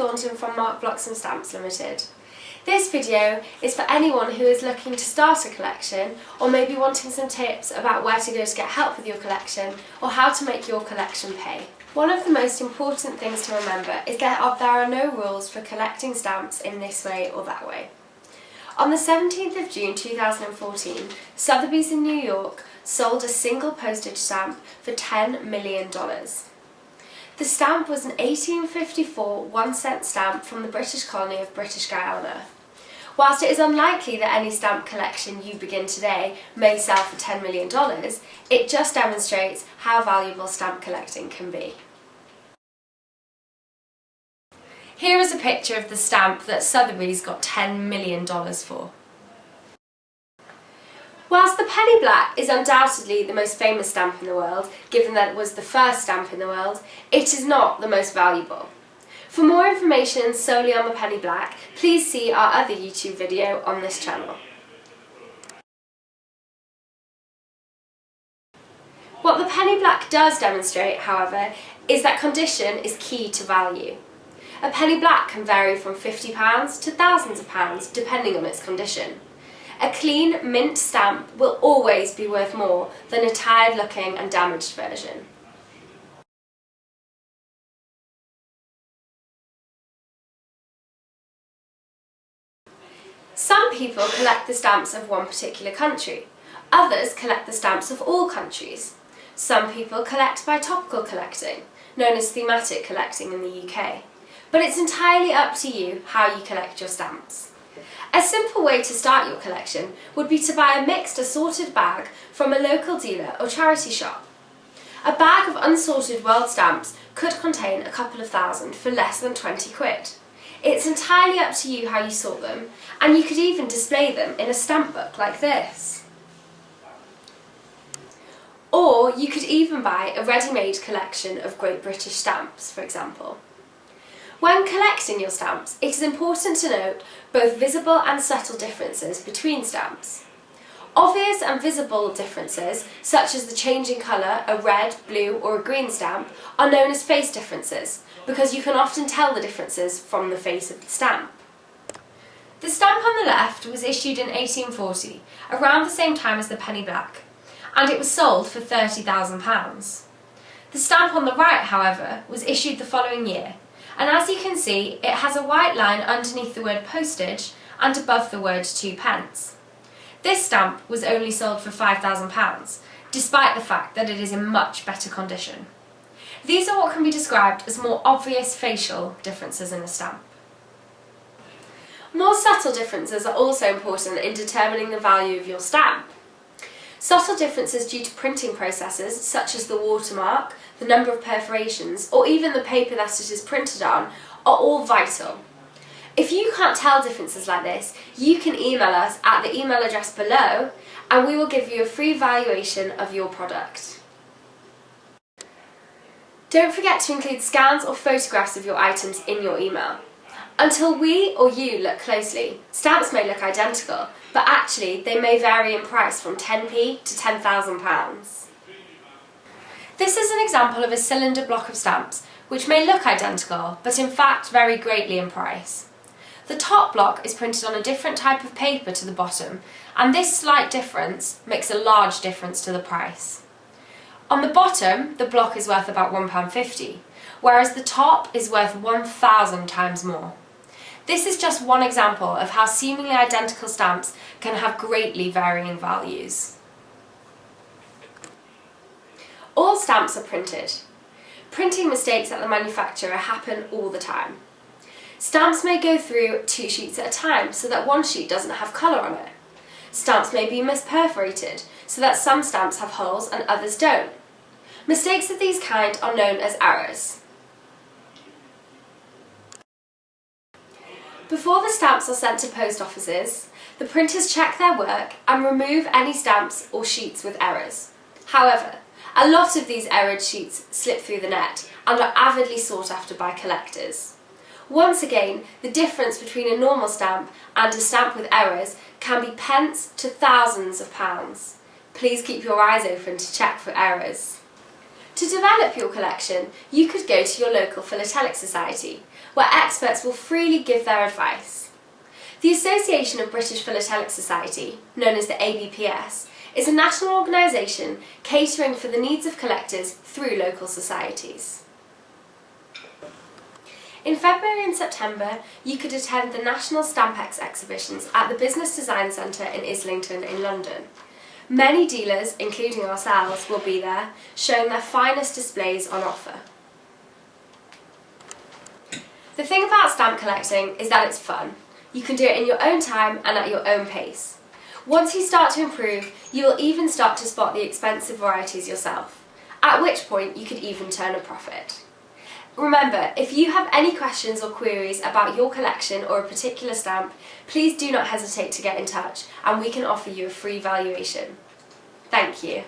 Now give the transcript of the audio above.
Thornton from Mark Blocks and Stamps Limited. This video is for anyone who is looking to start a collection or maybe wanting some tips about where to go to get help with your collection or how to make your collection pay. One of the most important things to remember is there are no rules for collecting stamps in this way or that way. On the 17th of June 2014, Sotheby's in New York sold a single postage stamp for $10 million. The stamp was an 1854 1-cent stamp from the British colony of British Guiana. Whilst it is unlikely that any stamp collection you begin today may sell for $10 million, it just demonstrates how valuable stamp collecting can be. Here is a picture of the stamp that Sotheby's got $10 million for. Whilst the penny black is undoubtedly the most famous stamp in the world, given that it was the first stamp in the world, it is not the most valuable. For more information solely on the penny black, please see our other YouTube video on this channel. What the penny black does demonstrate, however, is that condition is key to value. A penny black can vary from £50 to thousands of pounds depending on its condition. A clean, mint stamp will always be worth more than a tired-looking and damaged version. Some people collect the stamps of one particular country. Others collect the stamps of all countries. Some people collect by topical collecting, known as thematic collecting in the UK. But it's entirely up to you how you collect your stamps. A simple way to start your collection would be to buy a mixed assorted bag from a local dealer or charity shop. A bag of unsorted world stamps could contain a couple of thousand for less than 20 quid. It's entirely up to you how you sort them, and you could even display them in a stamp book like this. Or you could even buy a ready-made collection of Great British stamps, for example. When collecting your stamps, it is important to note both visible and subtle differences between stamps. Obvious and visible differences, such as the change in colour, a red, blue or a green stamp, are known as face differences, because you can often tell the differences from the face of the stamp. The stamp on the left was issued in 1840, around the same time as the penny black, and it was sold for £30,000. The stamp on the right, however, was issued the following year, and as you can see, it has a white line underneath the word postage and above the word 2p. This stamp was only sold for £5,000, despite the fact that it is in much better condition. These are what can be described as more obvious facial differences in a stamp. More subtle differences are also important in determining the value of your stamp. Subtle differences due to printing processes, such as the watermark, the number of perforations, or even the paper that it is printed on, are all vital. If you can't tell differences like this, you can email us at the email address below and we will give you a free valuation of your product. Don't forget to include scans or photographs of your items in your email. Until we or you look closely, stamps may look identical, but actually they may vary in price from 10p to £10,000. This is an example of a cylinder block of stamps, which may look identical, but in fact vary greatly in price. The top block is printed on a different type of paper to the bottom, and this slight difference makes a large difference to the price. On the bottom, the block is worth about £1.50, whereas the top is worth 1,000 times more. This is just one example of how seemingly identical stamps can have greatly varying values. All stamps are printed. Printing mistakes at the manufacturer happen all the time. Stamps may go through 2 sheets at a time so that one sheet doesn't have colour on it. Stamps may be misperforated so that some stamps have holes and others don't. Mistakes of these kind are known as errors. Before the stamps are sent to post offices, the printers check their work and remove any stamps or sheets with errors. However, a lot of these errored sheets slip through the net and are avidly sought after by collectors. Once again, the difference between a normal stamp and a stamp with errors can be pence to thousands of pounds. Please keep your eyes open to check for errors. To develop your collection, you could go to your local philatelic society, where experts will freely give their advice. The Association of British Philatelic Society, known as the ABPS, is a national organisation catering for the needs of collectors through local societies. In February and September, you could attend the National Stampex exhibitions at the Business Design Centre in Islington in London. Many dealers, including ourselves, will be there, showing their finest displays on offer. The thing about stamp collecting is that it's fun. You can do it in your own time and at your own pace. Once you start to improve, you will even start to spot the expensive varieties yourself, at which point you could even turn a profit. Remember, if you have any questions or queries about your collection or a particular stamp, please do not hesitate to get in touch and we can offer you a free valuation. Thank you.